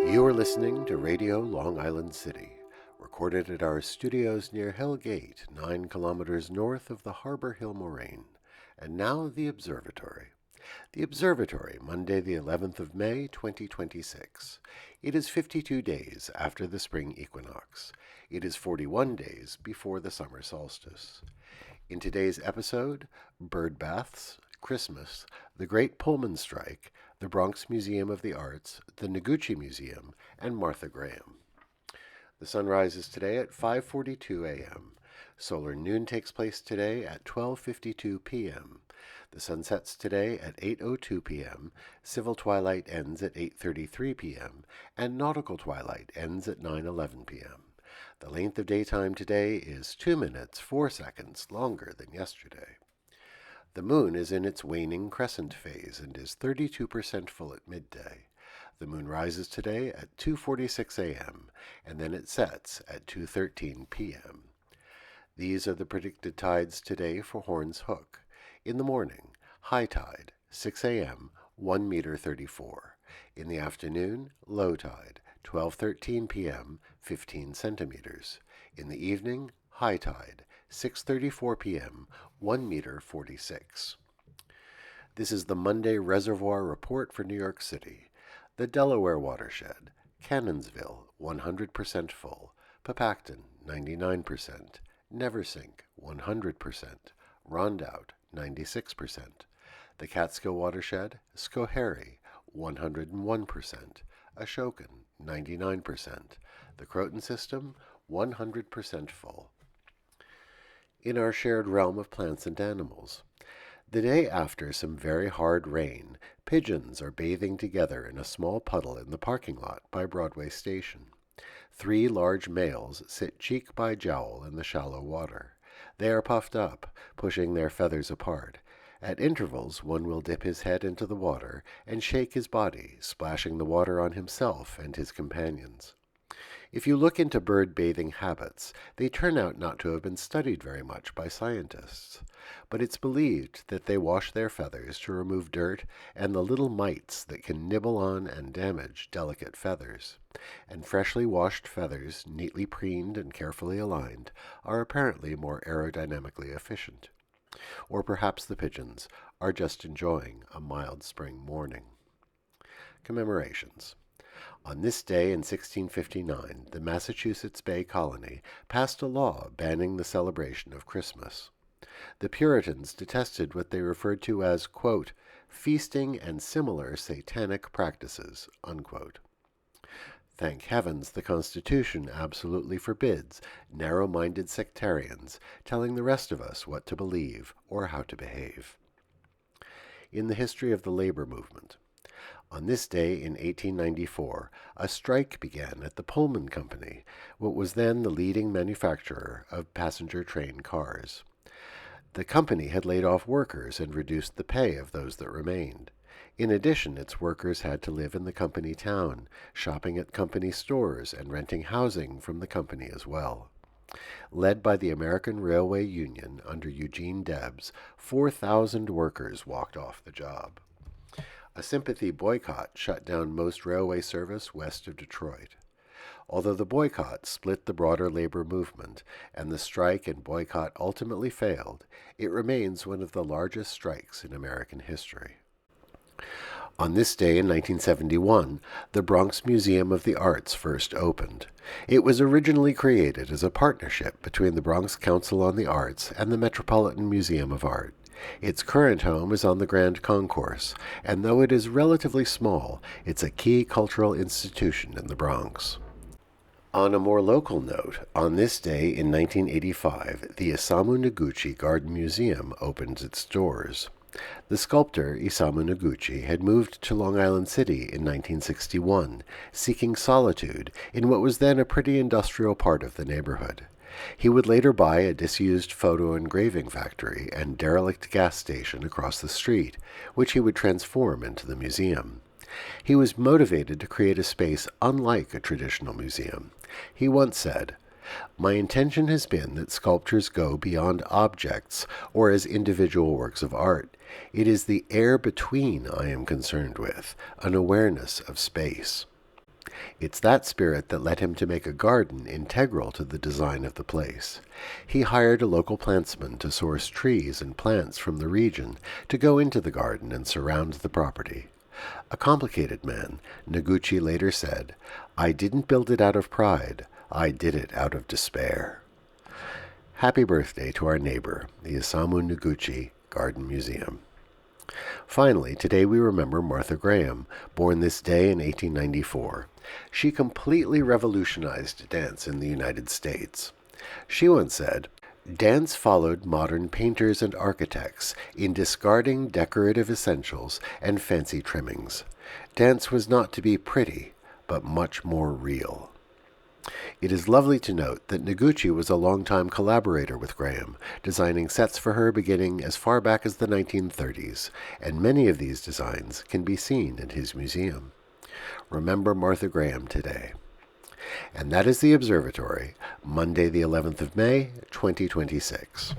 You are listening to Radio Long Island City, recorded at our studios near Hell Gate, 9 kilometers north of the Harbor Hill Moraine. And now the Observatory. The Observatory, Monday the 11th of May, 2026. It is 52 days after the spring equinox. It is 41 days before the summer solstice. In today's episode, bird baths, Christmas, the Great Pullman Strike, the Bronx Museum of the Arts, the Noguchi Museum, and Martha Graham. The sun rises today at 5:42 a.m. Solar noon takes place today at 12:52 p.m. The sun sets today at 8:02 p.m., civil twilight ends at 8:33 p.m., and nautical twilight ends at 9:11 p.m. The length of daytime today is 2 minutes 4 seconds longer than yesterday. The moon is in its waning crescent phase and is 32% full at midday. The moon rises today at 2:46 a.m., and then it sets at 2:13 p.m. These are the predicted tides today for Horns Hook. In the morning, high tide, 6 a.m., 1 meter 34. In the afternoon, low tide, 12:13 p.m., 15 centimeters. In the evening, high tide, 6:34 p.m., 1 meter 46. This is the Monday Reservoir Report for New York City. The Delaware Watershed, Cannonsville, 100% full. Papacton, 99%. Neversink, 100%. Rondout, 96%. The Catskill Watershed, Schoharie, 101%. Ashokan, 99%. The Croton System, 100% full. In our shared realm of plants and animals, the day after some very hard rain, pigeons are bathing together in a small puddle in the parking lot by Broadway Station. 3 large males sit cheek by jowl in the shallow water. They are puffed up, pushing their feathers apart. At intervals, one will dip his head into the water and shake his body, splashing the water on himself and his companions. If you look into bird bathing habits, they turn out not to have been studied very much by scientists. But it's believed that they wash their feathers to remove dirt and the little mites that can nibble on and damage delicate feathers. And freshly washed feathers, neatly preened and carefully aligned, are apparently more aerodynamically efficient. Or perhaps the pigeons are just enjoying a mild spring morning. Commemorations. On this day in 1659, the Massachusetts Bay Colony passed a law banning the celebration of Christmas. The Puritans detested what they referred to as, quote, feasting and similar satanic practices, unquote. Thank heavens the Constitution absolutely forbids narrow-minded sectarians telling the rest of us what to believe or how to behave. In the history of the labor movement, on this day in 1894, a strike began at the Pullman Company, what was then the leading manufacturer of passenger train cars. The company had laid off workers and reduced the pay of those that remained. In addition, its workers had to live in the company town, shopping at company stores and renting housing from the company as well. Led by the American Railway Union under Eugene Debs, 4,000 workers walked off the job. A sympathy boycott shut down most railway service west of Detroit. Although the boycott split the broader labor movement, and the strike and boycott ultimately failed, it remains one of the largest strikes in American history. On this day in 1971, the Bronx Museum of the Arts first opened. It was originally created as a partnership between the Bronx Council on the Arts and the Metropolitan Museum of Art. Its current home is on the Grand Concourse, and though it is relatively small, it's a key cultural institution in the Bronx. On a more local note, on this day in 1985, the Isamu Noguchi Garden Museum opened its doors. The sculptor Isamu Noguchi had moved to Long Island City in 1961, seeking solitude in what was then a pretty industrial part of the neighborhood. He would later buy a disused photo engraving factory and derelict gas station across the street, which he would transform into the museum. He was motivated to create a space unlike a traditional museum. He once said, "My intention has been that sculptures go beyond objects or as individual works of art. It is the air between I am concerned with, an awareness of space." It's that spirit that led him to make a garden integral to the design of the place. He hired a local plantsman to source trees and plants from the region to go into the garden and surround the property. A complicated man, Noguchi later said, "I didn't build it out of pride. I did it out of despair." Happy birthday to our neighbor, the Isamu Noguchi Garden Museum. Finally, today we remember Martha Graham, born this day in 1894. She completely revolutionized dance in the United States. She once said, "Dance followed modern painters and architects in discarding decorative essentials and fancy trimmings. Dance was not to be pretty, but much more real." It is lovely to note that Noguchi was a longtime collaborator with Graham, designing sets for her beginning as far back as the 1930s, and many of these designs can be seen in his museum. Remember Martha Graham today. And that is the Observatory, Monday the 11th of May, 2026.